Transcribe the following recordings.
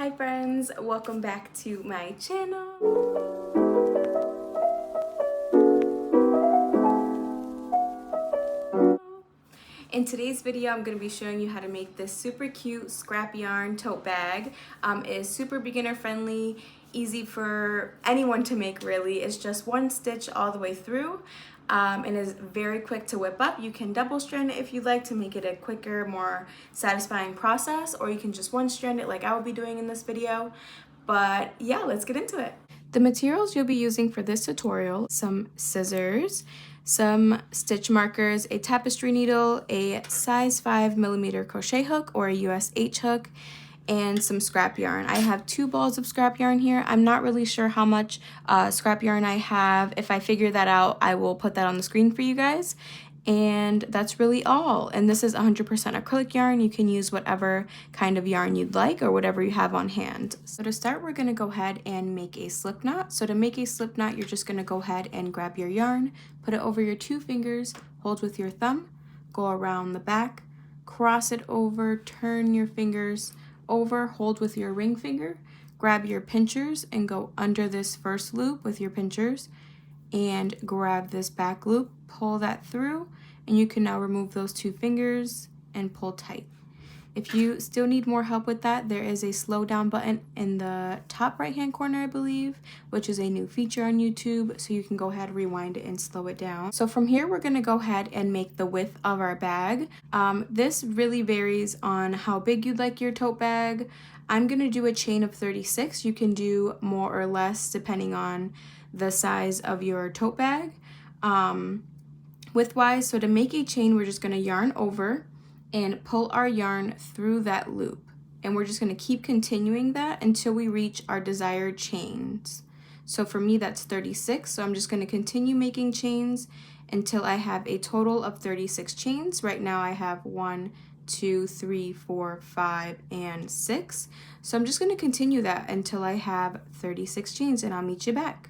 Hi friends, welcome back to my channel. In today's video, I'm going to be showing you how to make this super cute scrap yarn tote bag. It is super beginner friendly, easy for anyone to make really. It's just one stitch all the way through and is very quick to whip up. You can double strand it if you'd like to make it a quicker, more satisfying process, or you can just one strand it like I will be doing in this video. But yeah, let's get into it. The materials you'll be using for this tutorial: some scissors, some stitch markers, a tapestry needle, a size 5mm crochet hook or a US H hook, and some scrap yarn. I have 2 balls of scrap yarn here. I'm not really sure how much scrap yarn I have. If I figure that out, I will put that on the screen for you guys. And that's really all. And this is 100% acrylic yarn. You can use whatever kind of yarn you'd like or whatever you have on hand. So to start, we're gonna go ahead and make a slip knot. So to make a slip knot, you're just gonna go ahead and grab your yarn, put it over your 2 fingers, hold with your thumb, go around the back, cross it over, turn your fingers over, hold with your ring finger, grab your pinchers and go under this first loop with your pinchers and grab this back loop, pull that through, and you can now remove those 2 fingers and pull tight. If you still need more help with that, there is a slow down button in the top right hand corner, I believe, which is a new feature on YouTube, so you can go ahead, rewind it, and slow it down. So from here, we're gonna go ahead and make the width of our bag. This really varies on how big you'd like your tote bag. I'm gonna do a chain of 36. You can do more or less depending on the size of your tote bag. Width-wise, so to make a chain, we're just gonna yarn over and pull our yarn through that loop. And we're just gonna keep continuing that until we reach our desired chains. So for me, that's 36. So I'm just gonna continue making chains until I have a total of 36 chains. Right now I have 1, 2, 3, 4, 5, and 6. So I'm just gonna continue that until I have 36 chains, and I'll meet you back.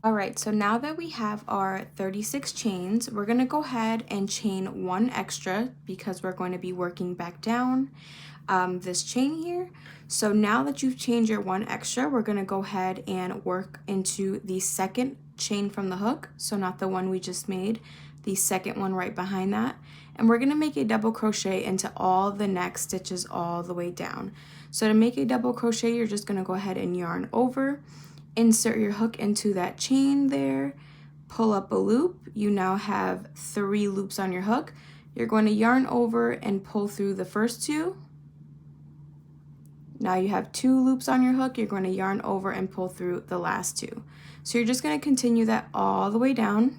All right, so now that we have our 36 chains, we're gonna go ahead and chain 1 extra because we're going to be working back down this chain here. So now that you've chained your 1 extra, we're gonna go ahead and work into the second chain from the hook. So not the one we just made, the second one right behind that. And we're gonna make a double crochet into all the next stitches all the way down. So to make a double crochet, you're just gonna go ahead and yarn over, insert your hook into that chain there, pull up a loop. You now have 3 loops on your hook. You're going to yarn over and pull through the first 2. Now you have 2 loops on your hook. You're going to yarn over and pull through the last 2. So you're just going to continue that all the way down,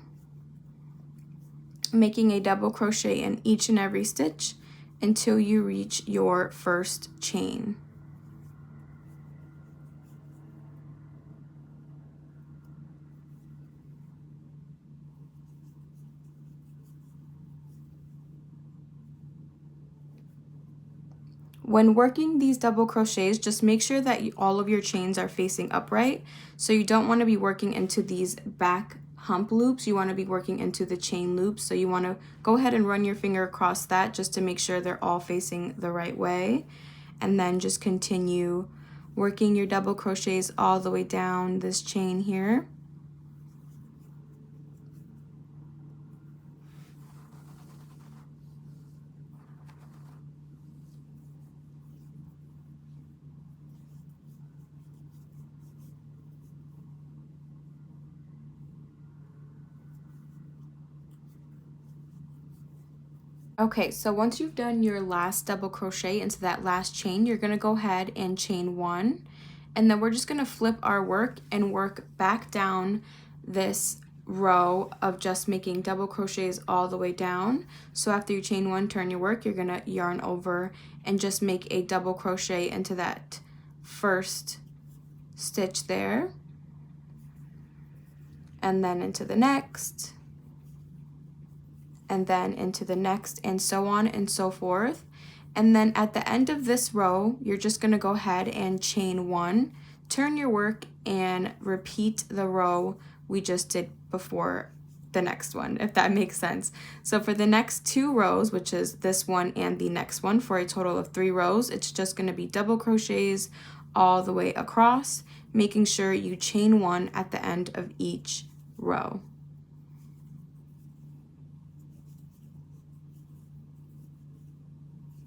making a double crochet in each and every stitch until you reach your first chain. When working these double crochets, just make sure that all of your chains are facing upright. So you don't want to be working into these back hump loops. You want to be working into the chain loops. So you want to go ahead and run your finger across that just to make sure they're all facing the right way. And then just continue working your double crochets all the way down this chain here. Okay, so once you've done your last double crochet into that last chain, you're gonna go ahead and chain 1, and then we're just gonna flip our work and work back down this row of just making double crochets all the way down. So after you chain 1, turn your work, you're gonna yarn over and just make a double crochet into that first stitch there, and then into the next, and then into the next, and so on and so forth. And then at the end of this row, you're just gonna go ahead and chain 1, turn your work, and repeat the row we just did before the next one, if that makes sense. So for the next 2 rows, which is this one and the next one, for a total of 3 rows, it's just going to be double crochets all the way across, making sure you chain 1 at the end of each row.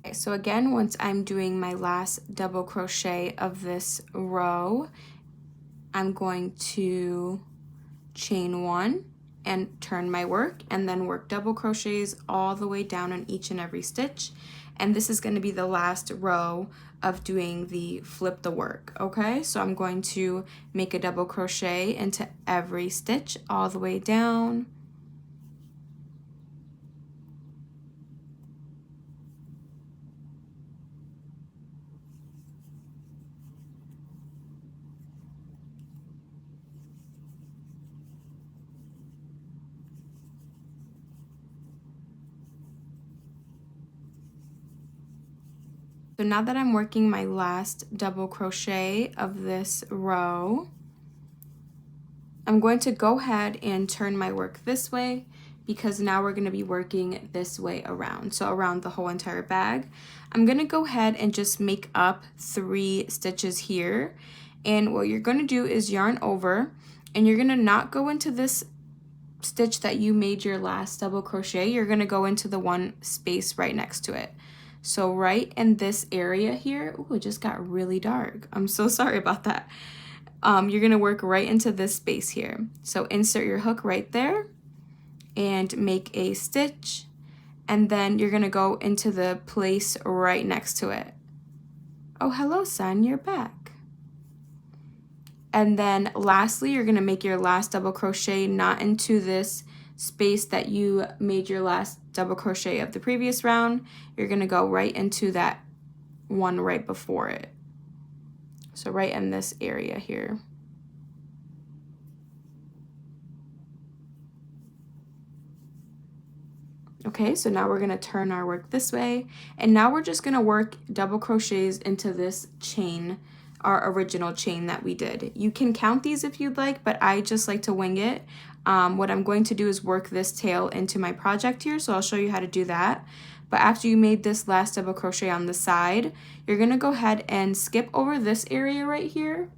Okay, so again, once I'm doing my last double crochet of this row, I'm going to chain 1 and turn my work, and then work double crochets all the way down on each and every stitch. And this is going to be the last row of doing the flip the work. Okay, so I'm going to make a double crochet into every stitch all the way down. So now that I'm working my last double crochet of this row, I'm going to go ahead and turn my work this way, because now we're going to be working this way around, so around the whole entire bag. I'm going to go ahead and just make up 3 stitches here, and what you're going to do is yarn over, and you're going to not go into this stitch that you made your last double crochet. You're going to go into the one space right next to it. So right in this area here, ooh, it just got really dark. I'm so sorry about that. You're gonna work right into this space here. So insert your hook right there and make a stitch, and then you're gonna go into the place right next to it. Oh, hello, son, you're back. And then lastly, you're gonna make your last double crochet not into this space that you made your last double crochet of the previous round. You're gonna go right into that one right before it. So right in this area here. Okay, so now we're gonna turn our work this way, and now we're just gonna work double crochets into this chain, our original chain that we did. You can count these if you'd like, but I just like to wing it. What I'm going to do is work this tail into my project here, so I'll show you how to do that. But after you made this last double crochet on the side, you're gonna go ahead and skip over this area right here,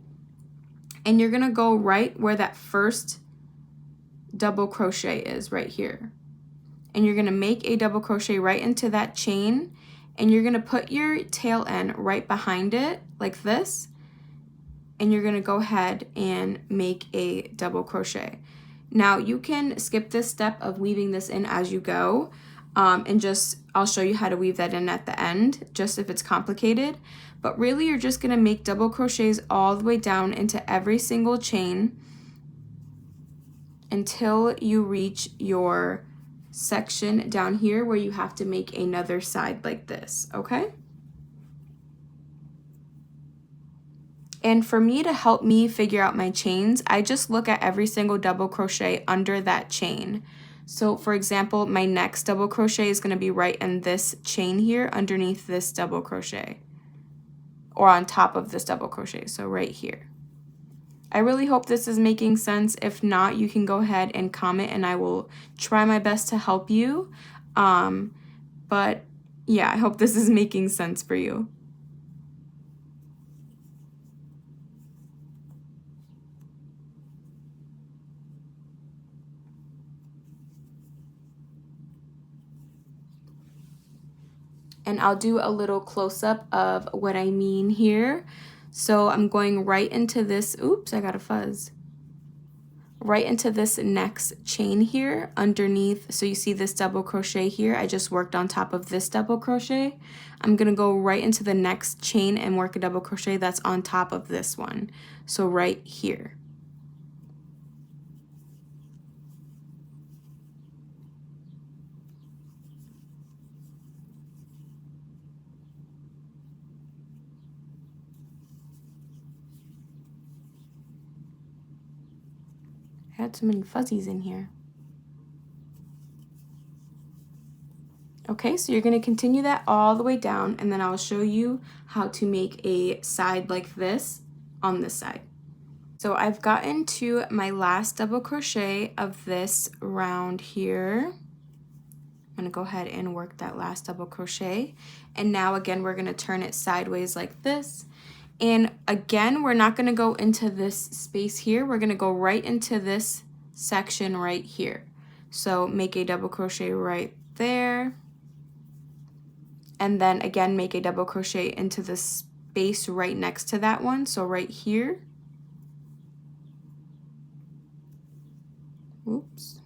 and you're gonna go right where that first double crochet is right here. And you're gonna make a double crochet right into that chain, and you're gonna put your tail end right behind it like this, and you're gonna go ahead and make a double crochet. Now you can skip this step of weaving this in as you go, and I'll show you how to weave that in at the end, just if it's complicated. But really you're just gonna make double crochets all the way down into every single chain until you reach your section down here where you have to make another side like this, okay? And for me, to help me figure out my chains, I just look at every single double crochet under that chain. So for example, my next double crochet is going to be right in this chain here underneath this double crochet, or on top of this double crochet, so right here. I really hope this is making sense. If not, you can go ahead and comment and I will try my best to help you. But yeah, I hope this is making sense for you. And I'll do a little close-up of what I mean here. So I'm going right into this, oops, I got a fuzz. Right into this next chain here underneath. So you see this double crochet here, I just worked on top of this double crochet. I'm gonna go right into the next chain and work a double crochet that's on top of this one. So right here. I had so many fuzzies in here. Okay, so you're going to continue that all the way down, and then I'll show you how to make a side like this on this side. So I've gotten to my last double crochet of this round here. I'm gonna go ahead and work that last double crochet. And now again, we're gonna turn it sideways like this. And again, we're not gonna go into this space here. We're gonna go right into this section right here. So make a double crochet right there. And then again, make a double crochet into the space right next to that one. So right here. Oops.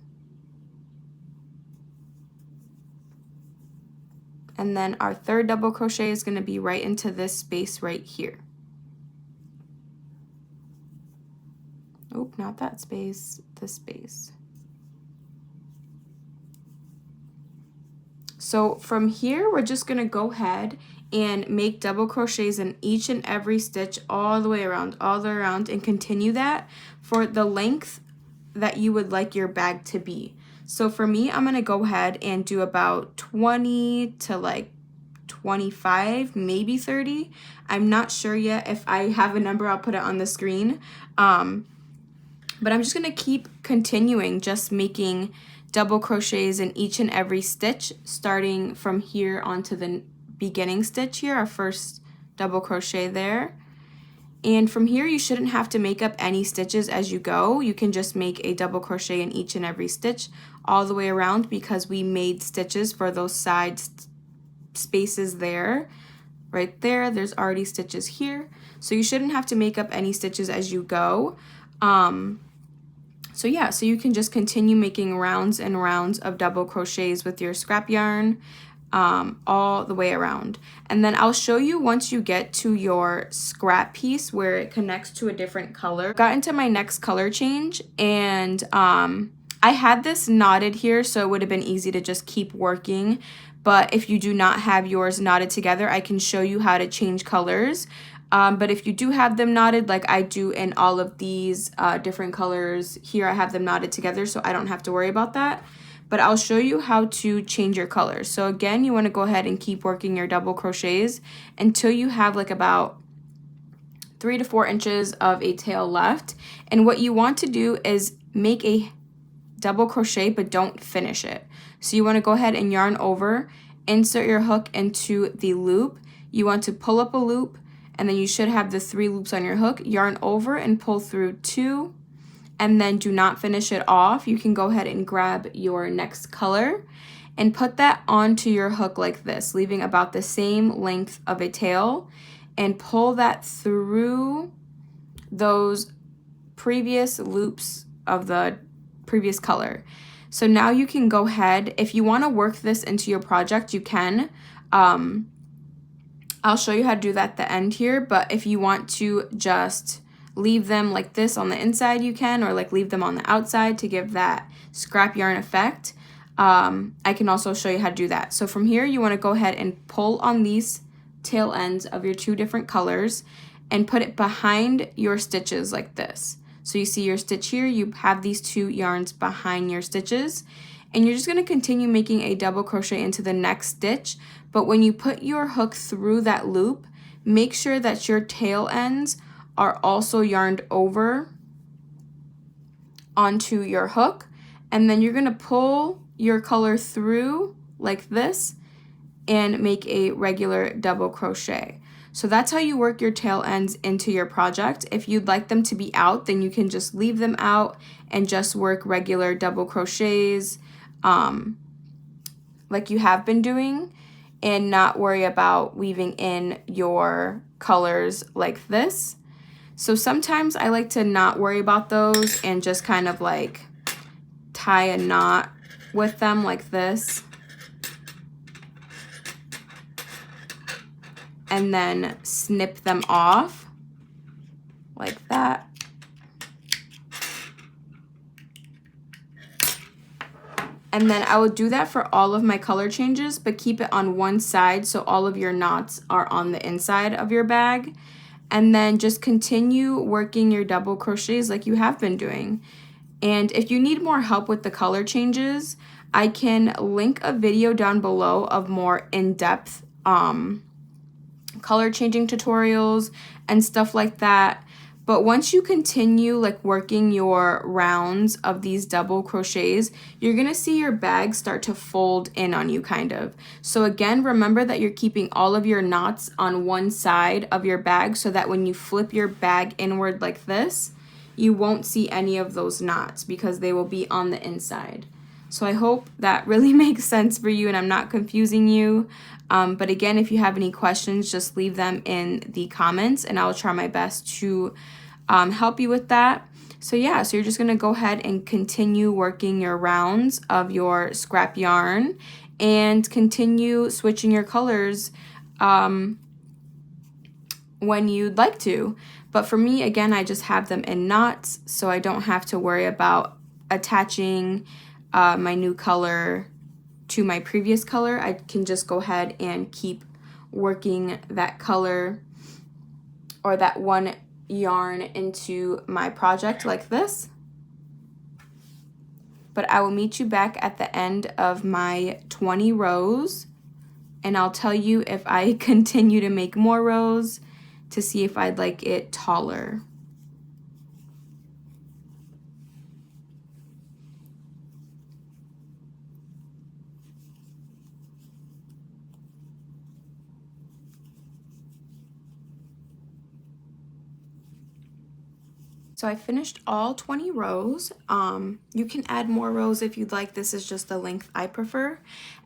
And then our third double crochet is going to be right into this space right here. Oh, not that space, this space. So from here, we're just going to go ahead and make double crochets in each and every stitch all the way around, and continue that for the length that you would like your bag to be. So for me, I'm gonna go ahead and do about 20 to like 25, maybe 30. I'm not sure yet. If I have a number, I'll put it on the screen. But I'm just gonna keep continuing, just making double crochets in each and every stitch, starting from here onto the beginning stitch here, our first double crochet there. And from here, you shouldn't have to make up any stitches as you go. You can just make a double crochet in each and every stitch all the way around, because we made stitches for those side spaces there. Right there, there's already stitches here. So you shouldn't have to make up any stitches as you go. So yeah, so you can just continue making rounds and rounds of double crochets with your scrap yarn all the way around. And then I'll show you once you get to your scrap piece where it connects to a different color. Got into my next color change, and I had this knotted here, so it would have been easy to just keep working. But if you do not have yours knotted together, I can show you how to change colors. But if you do have them knotted, like I do in all of these different colors here, I have them knotted together, so I don't have to worry about that. But I'll show you how to change your colors. So again, you want to go ahead and keep working your double crochets until you have like about 3 to 4 inches of a tail left. And what you want to do is make a double crochet, but don't finish it. So you want to go ahead and yarn over, insert your hook into the loop. You want to pull up a loop, and then you should have the 3 loops on your hook. Yarn over and pull through 2. And then do not finish it off. You can go ahead and grab your next color and put that onto your hook like this, leaving about the same length of a tail, and pull that through those previous loops of the previous color. So now you can go ahead, if you want to work this into your project, you can. I'll show you how to do that at the end here, but if you want to just leave them like this on the inside, you can, or like leave them on the outside to give that scrap yarn effect. I can also show you how to do that. So from here, you want to go ahead and pull on these tail ends of your 2 different colors and put it behind your stitches like this. So you see your stitch here, you have these 2 yarns behind your stitches, and you're just going to continue making a double crochet into the next stitch. But when you put your hook through that loop, make sure that your tail ends are also yarned over onto your hook, and then you're going to pull your color through like this and make a regular double crochet. So that's how you work your tail ends into your project. If you'd like them to be out, then you can just leave them out and just work regular double crochets like you have been doing, and not worry about weaving in your colors like this. So sometimes I like to not worry about those and just kind of like tie a knot with them like this. And then snip them off like that. And then I will do that for all of my color changes, but keep it on one side so all of your knots are on the inside of your bag. And then just continue working your double crochets like you have been doing. And if you need more help with the color changes, I can link a video down below of more in-depth color changing tutorials and stuff like that. But once you continue like working your rounds of these double crochets, you're gonna see your bag start to fold in on you kind of. So again, remember that you're keeping all of your knots on one side of your bag so that when you flip your bag inward like this, you won't see any of those knots because they will be on the inside. So I hope that really makes sense for you and I'm not confusing you. But again, if you have any questions, just leave them in the comments and I'll try my best to help you with that. So yeah, so you're just gonna go ahead and continue working your rounds of your scrap yarn and continue switching your colors when you'd like to. But for me, again, I just have them in knots so I don't have to worry about attaching my new color to my previous color. I can just go ahead and keep working that color or that one yarn into my project like this. But I will meet you back at the end of my 20 rows and I'll tell you if I continue to make more rows to see if I'd like it taller. So I finished all 20 rows. You can add more rows if you'd like. This is just the length I prefer.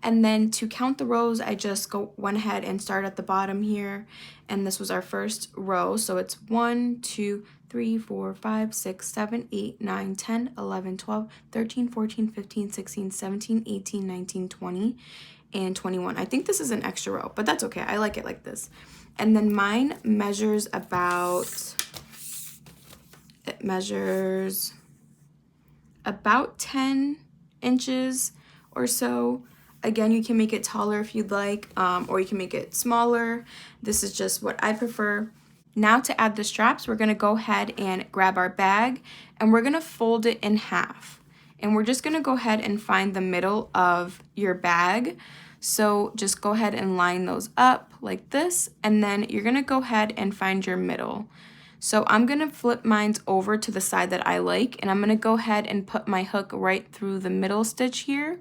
And then to count the rows, I just went ahead and started at the bottom here. And this was our first row. So it's 1, 2, 3, 4, 5, 6, 7, 8, 9, 10, 11, 12, 13, 14, 15, 16, 17, 18, 19, 20, and 21. I think this is an extra row, but that's okay. I like it like this. And then mine measures about... It measures about 10 inches or so. Again, you can make it taller if you'd like, or you can make it smaller. This is just what I prefer. Now to add the straps, we're gonna go ahead and grab our bag and we're gonna fold it in half. And we're just gonna go ahead and find the middle of your bag. So just go ahead and line those up like this, and then you're gonna go ahead and find your middle. So I'm gonna flip mine over to the side that I like, and I'm gonna go ahead and put my hook right through the middle stitch here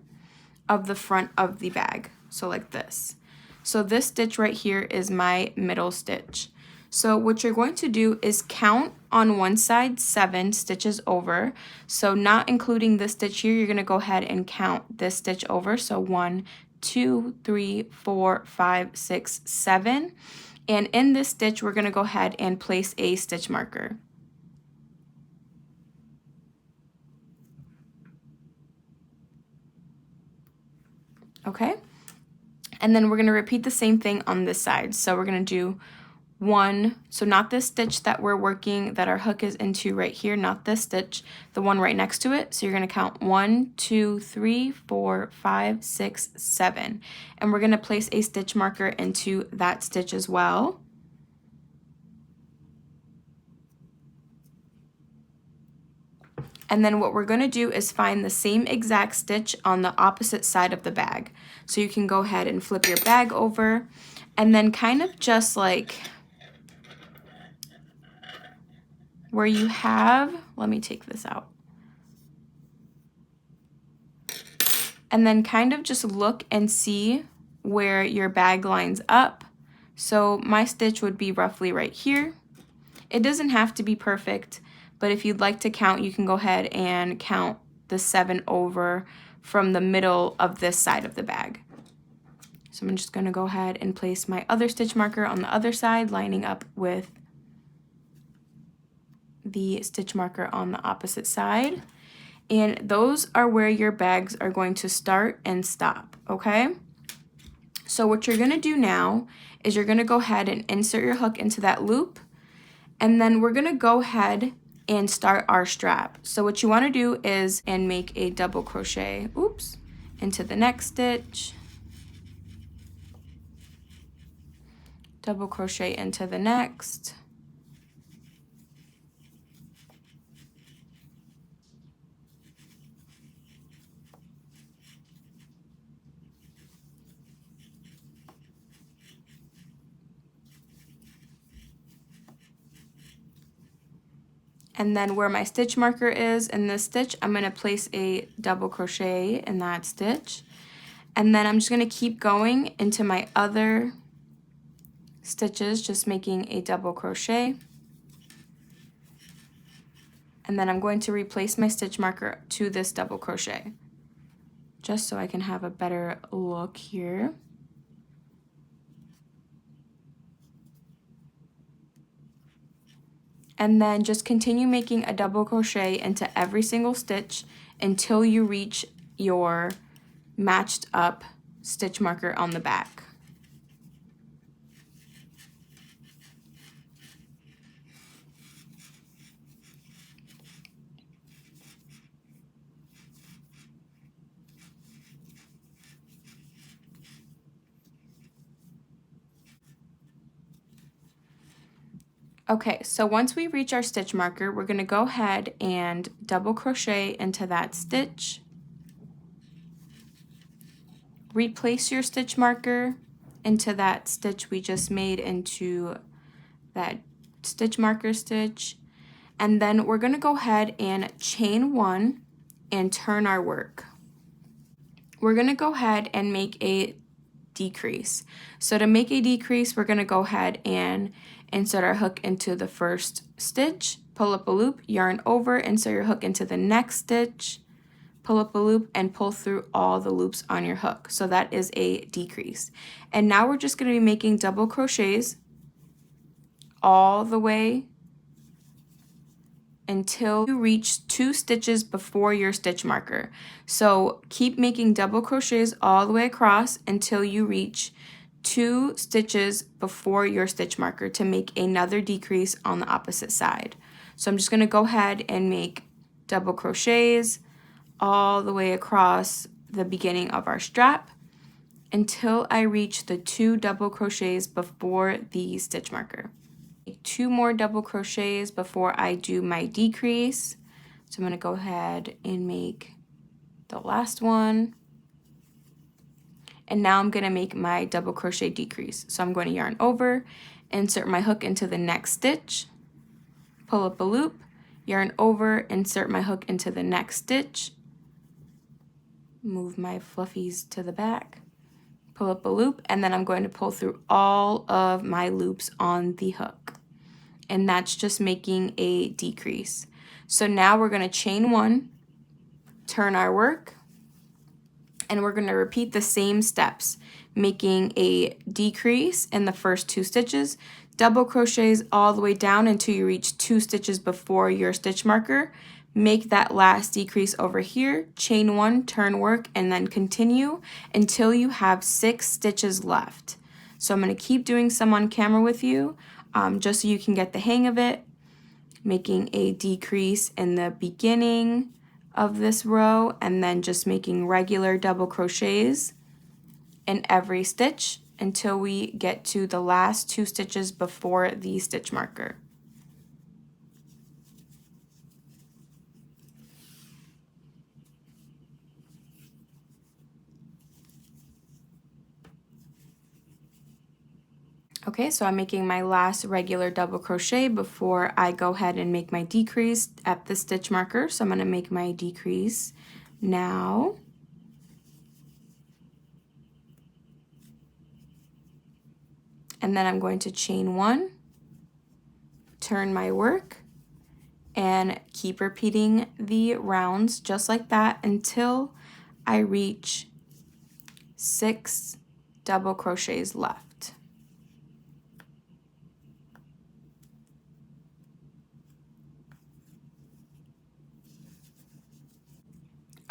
of the front of the bag, so like this. So this stitch right here is my middle stitch. So what you're going to do is count on one side 7 stitches over. So not including this stitch here, you're gonna go ahead and count this stitch over. So 1, 2, 3, 4, 5, 6, 7. And in this stitch, we're gonna go ahead and place a stitch marker. Okay? And then we're gonna repeat the same thing on this side. So we're gonna do 1, so not this stitch that we're working, that our hook is into right here, not this stitch, the one right next to it. So you're gonna count 1, 2, 3, 4, 5, 6, 7. And we're gonna place a stitch marker into that stitch as well. And then what we're gonna do is find the same exact stitch on the opposite side of the bag. So you can go ahead and flip your bag over and then kind of just like where you have, let me take this out. And then kind of just look and see where your bag lines up. So my stitch would be roughly right here. It doesn't have to be perfect, but if you'd like to count, you can go ahead and count the 7 over from the middle of this side of the bag. So I'm just gonna go ahead and place my other stitch marker on the other side, lining up with the stitch marker on the opposite side. And those are where your bags are going to start and stop, okay? So what you're gonna do now is you're gonna go ahead and insert your hook into that loop, and then we're gonna go ahead and start our strap. So what you wanna do is and make a double crochet, oops, into the next stitch, double crochet into the next, And then where my stitch marker is in this stitch, I'm going to place a double crochet in that stitch. And then I'm just going to keep going into my other stitches, just making a double crochet. And then I'm going to replace my stitch marker to this double crochet, just so I can have a better look here. And then just continue making a double crochet into every single stitch until you reach your matched up stitch marker on the back. Okay, so once we reach our stitch marker, we're going to go ahead and double crochet into that stitch. Replace your stitch marker into that stitch we just made into that stitch marker stitch. And then we're going to go ahead and chain 1 and turn our work. We're going to go ahead and make a decrease. So to make a decrease, we're going to go ahead and insert our hook into the first stitch, pull up a loop, yarn over, insert your hook into the next stitch, pull up a loop, and pull through all the loops on your hook. So that is a decrease. And now we're just going to be making double crochets all the way until you reach 2 stitches before your stitch marker. So keep making double crochets all the way across until you reach 2 stitches before your stitch marker to make another decrease on the opposite side. So I'm just going to go ahead and make double crochets all the way across the beginning of our strap until I reach the 2 double crochets before the stitch marker. 2 more double crochets before I do my decrease. So I'm going to go ahead and make the last one. And now I'm going to make my double crochet decrease. So I'm going to yarn over, insert my hook into the next stitch, pull up a loop, yarn over, insert my hook into the next stitch, move my fluffies to the back, pull up a loop, and then I'm going to pull through all of my loops on the hook. And that's just making a decrease. So now we're going to chain 1, turn our work, and we're going to repeat the same steps, making a decrease in the first 2 stitches, double crochets all the way down until you reach 2 stitches before your stitch marker. Make that last decrease over here, chain 1, turn work, and then continue until you have 6 stitches left. So I'm going to keep doing some on camera with you, just so you can get the hang of it, making a decrease in the beginning of this row and then just making regular double crochets in every stitch until we get to the last 2 stitches before the stitch marker. Okay, so I'm making my last regular double crochet before I go ahead and make my decrease at the stitch marker. So I'm going to make my decrease now. And then I'm going to chain 1, turn my work, and keep repeating the rounds just like that until I reach 6 double crochets left.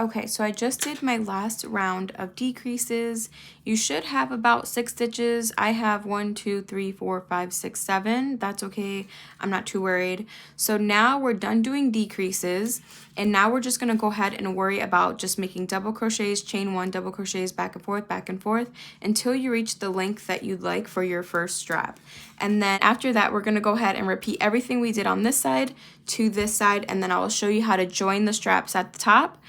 Okay, so I just did my last round of decreases. You should have about 6 stitches. I have 1, 2, 3, 4, 5, 6, 7. That's okay. I'm not too worried. So now we're done doing decreases, and now we're just going to go ahead and worry about just making double crochets, chain 1, double crochets back and forth until you reach the length that you'd like for your first strap. And then after that, we're going to go ahead and repeat everything we did on this side to this side, and then I will show you how to join the straps at the top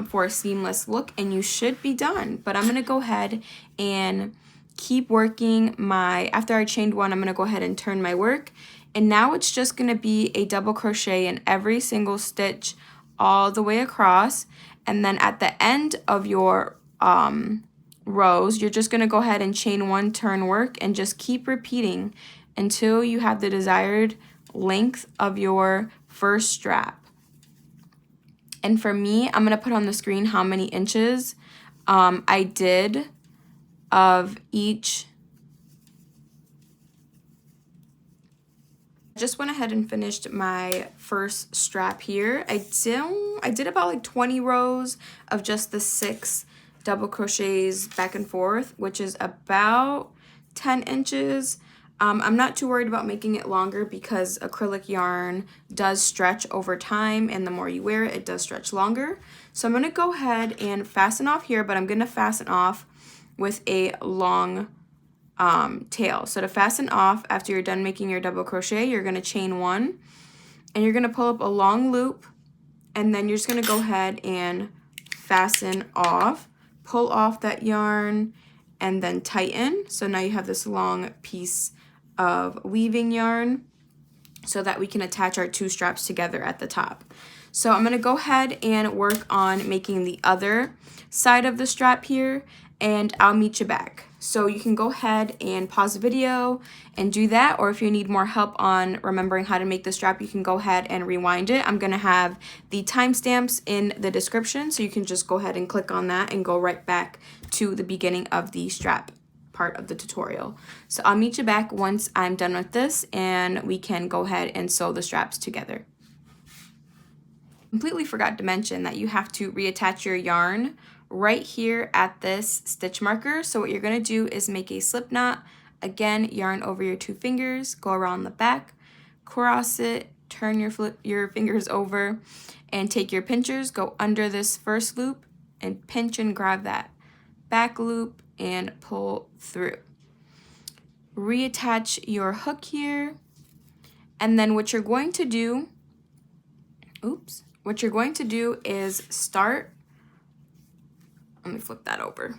for a seamless look, and you should be done. But I'm going to go ahead and keep working after I chained 1, I'm going to go ahead and turn my work And now it's just going to be a double crochet in every single stitch all the way across. And then at the end of your rows, you're just going to go ahead and chain 1, turn, work, and just keep repeating until you have the desired length of your first strap. And for me, I'm going to put on the screen how many inches I did of each. Just went ahead and finished my first strap here. I did about like 20 rows of just the 6 double crochets back and forth, which is about 10 inches. I'm not too worried about making it longer because acrylic yarn does stretch over time, and the more you wear it, it does stretch longer. So I'm gonna go ahead and fasten off here, but I'm gonna fasten off with a long tail. So to fasten off, after you're done making your double crochet, you're going to chain 1 and you're going to pull up a long loop, and then you're just going to go ahead and fasten off, pull off that yarn, and then tighten. So now you have this long piece of weaving yarn so that we can attach our 2 straps together at the top. So I'm going to go ahead and work on making the other side of the strap here, and I'll meet you back. So you can go ahead and pause the video and do that, or if you need more help on remembering how to make the strap, you can go ahead and rewind it. I'm going to have the timestamps in the description, so you can just go ahead and click on that and go right back to the beginning of the strap part of the tutorial. So I'll meet you back once I'm done with this and we can go ahead and sew the straps together. Completely forgot to mention that you have to reattach your yarn right here at this stitch marker. So what you're going to do is make a slip knot. Again, yarn over your 2 fingers, go around the back, cross it, turn your fingers over, and take your pinchers, go under this first loop and pinch and grab that back loop and pull through. Reattach your hook here, and then what you're going to do, is start. Let me flip that over.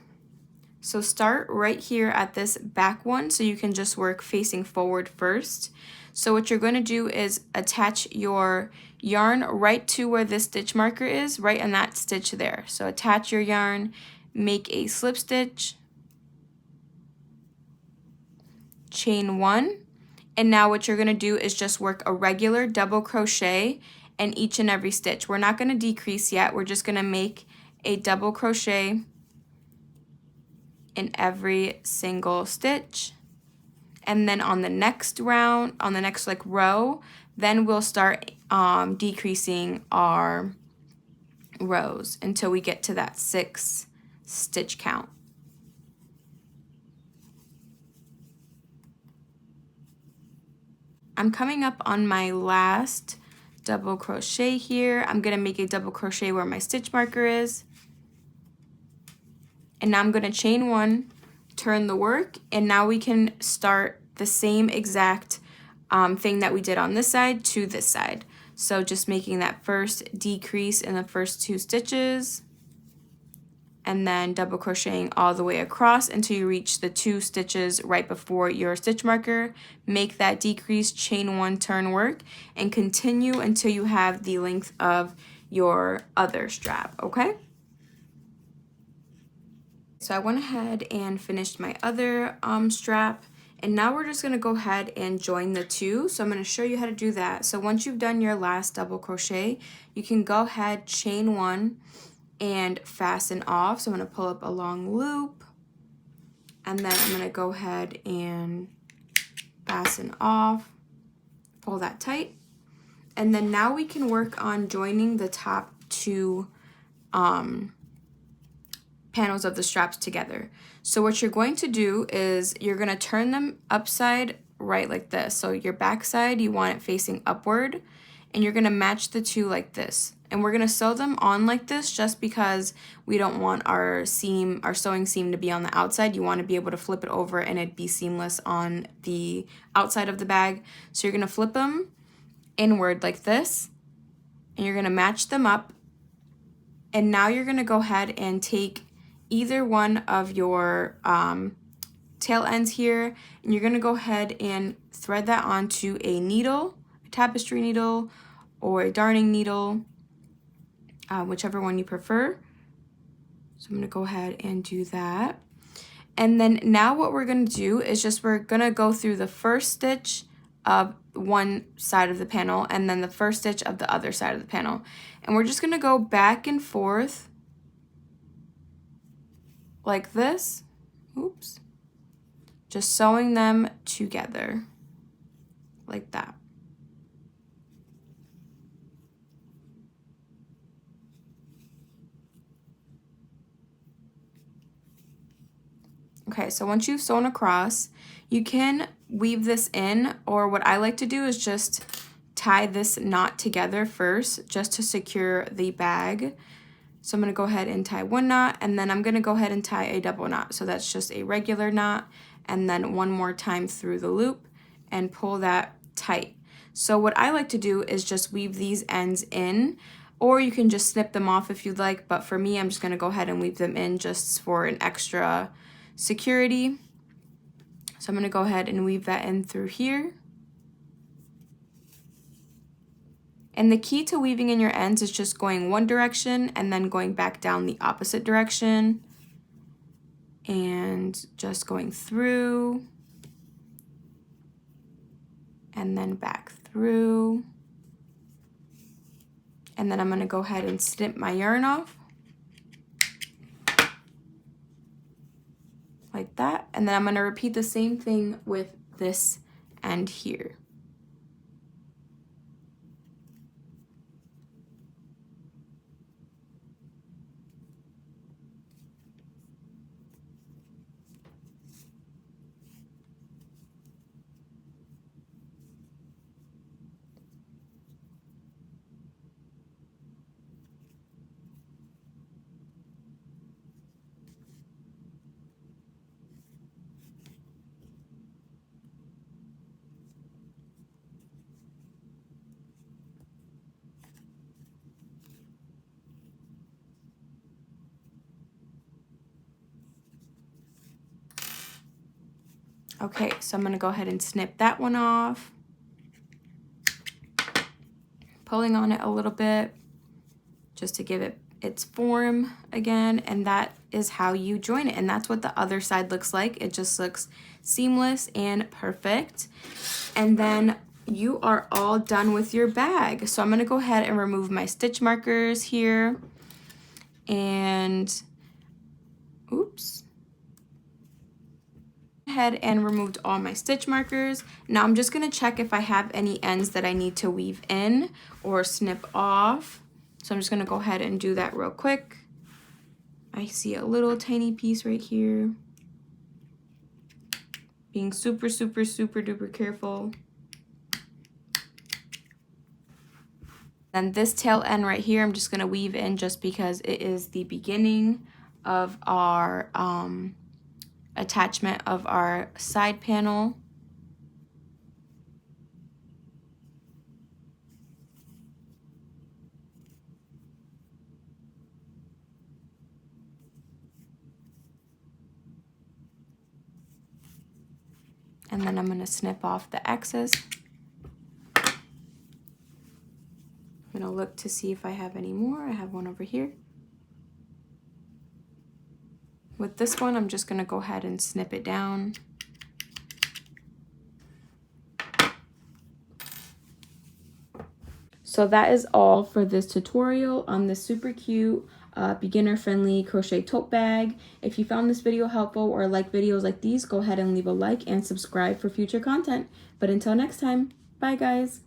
So start right here at this back one, so you can just work facing forward first. So what you're going to do is attach your yarn right to where this stitch marker is, right in that stitch there. So attach your yarn, make a slip stitch, chain 1, and now what you're going to do is just work a regular double crochet in each and every stitch. We're not going to decrease yet, we're just going to make a double crochet in every single stitch, and then on the next round, on the next row, then we'll start decreasing our rows until we get to that 6 stitch count. I'm coming up on my last double crochet here. I'm going to make a double crochet where my stitch marker is. And now I'm going to chain 1, turn the work, and now we can start the same exact thing that we did on this side to this side. So just making that first decrease in the first 2 stitches, and then double crocheting all the way across until you reach the 2 stitches right before your stitch marker. Make that decrease, chain 1, turn, work, and continue until you have the length of your other strap, okay? So I went ahead and finished my other strap, and now we're just going to go ahead and join the 2. So I'm going to show you how to do that. So once you've done your last double crochet, you can go ahead, chain 1, and fasten off. So I'm going to pull up a long loop, and then I'm going to go ahead and fasten off, pull that tight, and then now we can work on joining the top 2 panels of the straps together. So what you're going to do is you're going to turn them upside right like this. So your back side, you want it facing upward, and you're going to match the 2 like this. And we're going to sew them on like this just because we don't want our sewing seam to be on the outside. You want to be able to flip it over and it'd be seamless on the outside of the bag. So you're going to flip them inward like this, and you're going to match them up. And now you're going to go ahead and take either one of your tail ends here, and you're gonna go ahead and thread that onto a needle, a tapestry needle or a darning needle, whichever one you prefer. So I'm gonna go ahead and do that. And then now what we're gonna do is just we're gonna go through the first stitch of one side of the panel and then the first stitch of the other side of the panel. And we're just gonna go back and forth like this. Oops. Just sewing them together like that. Okay, so once you've sewn across, you can weave this in, or what I like to do is just tie this knot together first just to secure the bag. So I'm gonna go ahead and tie one knot, and then I'm gonna go ahead and tie a double knot. So that's just a regular knot, and then one more time through the loop and pull that tight. So what I like to do is just weave these ends in, or you can just snip them off if you'd like, but for me, I'm just gonna go ahead and weave them in just for an extra security. So I'm gonna go ahead and weave that in through here. And the key to weaving in your ends is just going one direction and then going back down the opposite direction and just going through and then back through. And then I'm gonna go ahead and snip my yarn off like that. And then I'm gonna repeat the same thing with this end here. Okay, so I'm gonna go ahead and snip that one off, pulling on it a little bit just to give it its form again, and that is how you join it, and that's what the other side looks like. It just looks seamless and perfect. And then you are all done with your bag. So I'm gonna go ahead and remove my stitch markers here, and oops, ahead and removed all my stitch markers. Now I'm just gonna check if I have any ends that I need to weave in or snip off. So I'm just gonna go ahead and do that real quick. I see a little tiny piece right here. Being super, super, super duper careful. Then this tail end right here, I'm just gonna weave in just because it is the beginning of our attachment of our side panel. And then I'm gonna snip off the excess. I'm gonna look to see if I have any more. I have one over here. With this one, I'm just gonna go ahead and snip it down. So that is all for this tutorial on this super cute beginner-friendly crochet tote bag. If you found this video helpful or like videos like these, go ahead and leave a like and subscribe for future content. But until next time, bye guys.